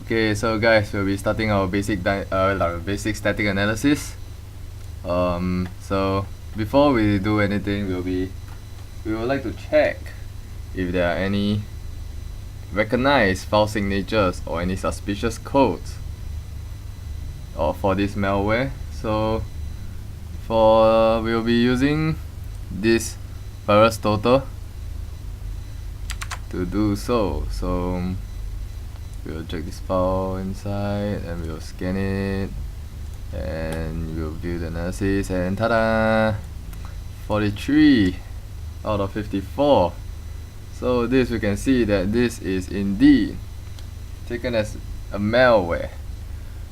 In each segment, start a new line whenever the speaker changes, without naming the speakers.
Okay, so guys, we'll be starting our basic static analysis. So before we do anything, we would like to check if there are any recognized file signatures or any suspicious codes for this malware. So we'll be using this virus total to do so. So we'll check this file inside and we'll scan it and we'll view the analysis, and ta-da! 43 out of 54. So this, we can see that this is indeed taken as a malware,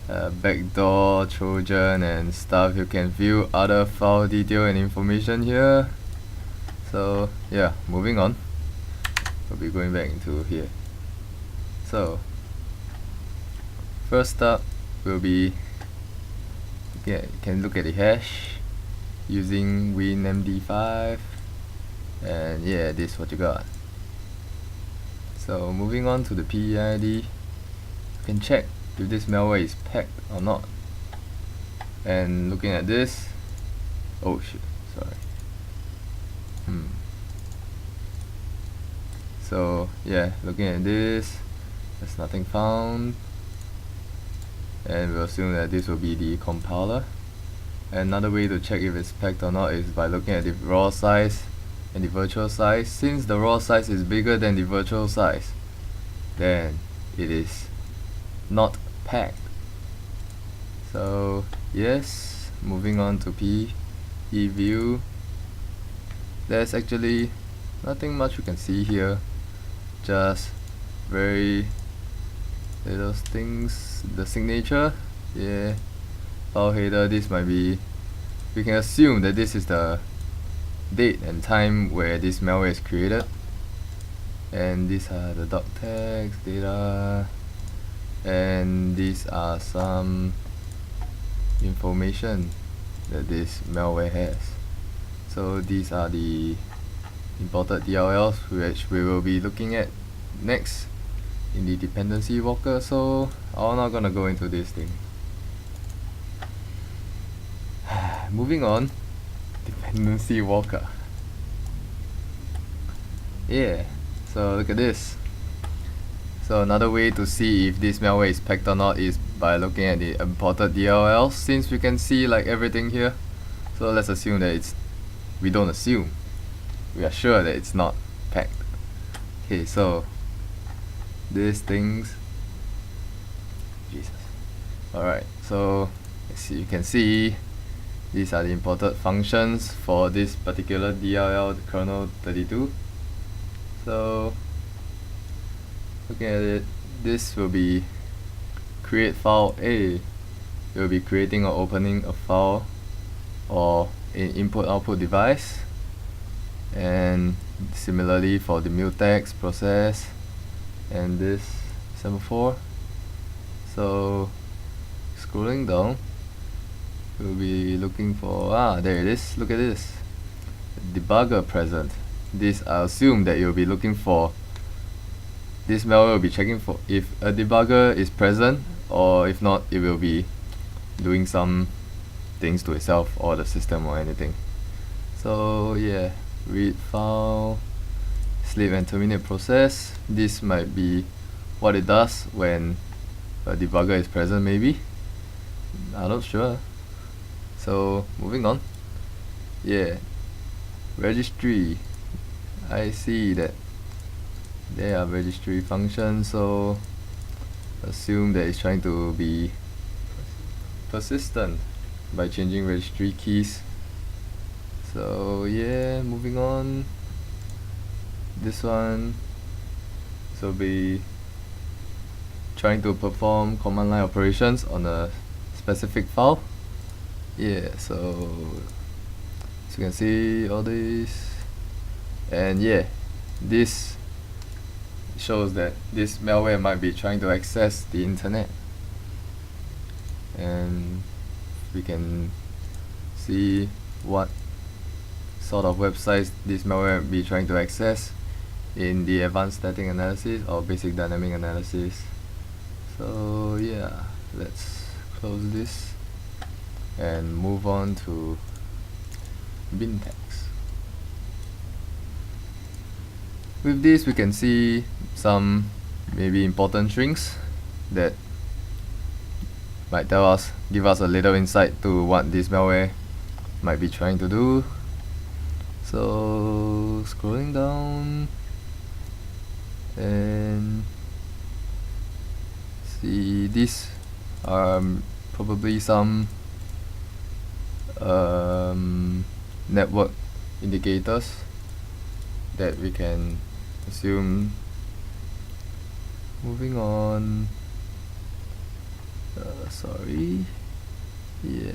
backdoor, trojan and stuff. You can view other file detail and information here. So yeah, moving on, we'll be going back into here. So first up, we'll be can look at the hash using winmd5, and yeah, this is what you got. So moving on to the PID, you can check if this malware is packed or not. And looking at this, oh shit, sorry. So yeah, looking at this, there's nothing found, and we'll assume that this will be the compiler. Another way to check if it's packed or not is by looking at the raw size and the virtual size. Since the raw size is bigger than the virtual size, then it is not packed. So yes, moving on to view, there's actually nothing much you can see here, just very little things. The signature, yeah, file header, this might be, we can assume that this is the date and time where this malware is created, and these are the doc tags, data, and these are some information that this malware has. So these are the imported DLLs, which we will be looking at next in the dependency walker, so I'm not gonna go into this thing. Moving on, dependency walker. Yeah, so look at this. So another way to see if this malware is packed or not is by looking at the imported DLLs. Since we can see like everything here, so let's assume that we don't assume, we are sure that it's not packed. Okay, so these things, Jesus. Alright, so let's see, you can see these are the imported functions for this particular DLL, the kernel 32. So looking at it, this will be create file A. We'll be creating or opening a file or an input-output device, and similarly for the mutex process and this semaphore. So scrolling down, we'll be looking for, there it is, look at this, debugger present. This, I assume that you'll be looking for, this malware will be checking for if a debugger is present, or if not, it will be doing some things to itself or the system or anything. So yeah, read file, sleep and terminate process. This might be what it does when a debugger is present, maybe, I'm not sure. So moving on, yeah, registry, I see that there are registry functions, so assume that it's trying to be persistent by changing registry keys. So yeah, moving on, this one, this will be trying to perform command line operations on a specific file. Yeah, so as you can see all this, and yeah, this shows that this malware might be trying to access the internet, and we can see what sort of websites this malware might be trying to access in the advanced static analysis or basic dynamic analysis. So yeah, let's close this and move on to bin tags. With this we can see some maybe important strings that might give us a little insight to what this malware might be trying to do. So scrolling down and see, these are probably some network indicators that we can assume. Moving on. Sorry. Yeah.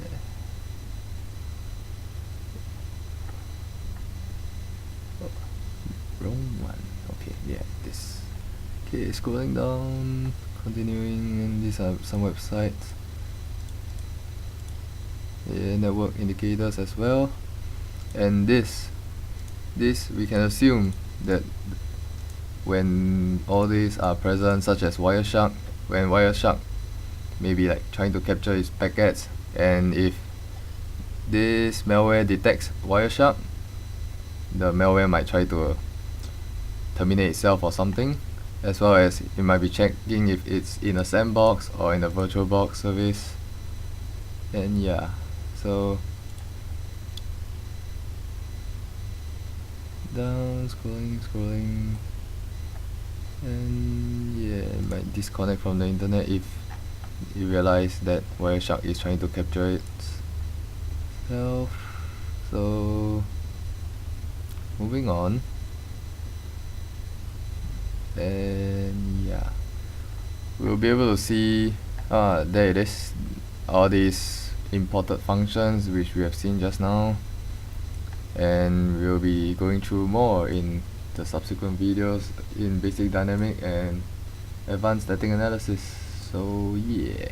Oh, wrong one. Okay, yeah, this. Okay, scrolling down, continuing, and these are some websites. Yeah, network indicators as well. And this we can assume that when all these are present, such as Wireshark, when Wireshark maybe like trying to capture its packets, and if this malware detects Wireshark, the malware might try to terminate itself or something, as well as it might be checking if it's in a sandbox or in a VirtualBox service. And yeah, so down, scrolling, and yeah, it might disconnect from the internet if you realize that Wireshark is trying to capture itself. So moving on, and yeah, we'll be able to see there it is, all these imported functions which we have seen just now, and we'll be going through more in the subsequent videos in basic dynamic and advanced static analysis. So yeah.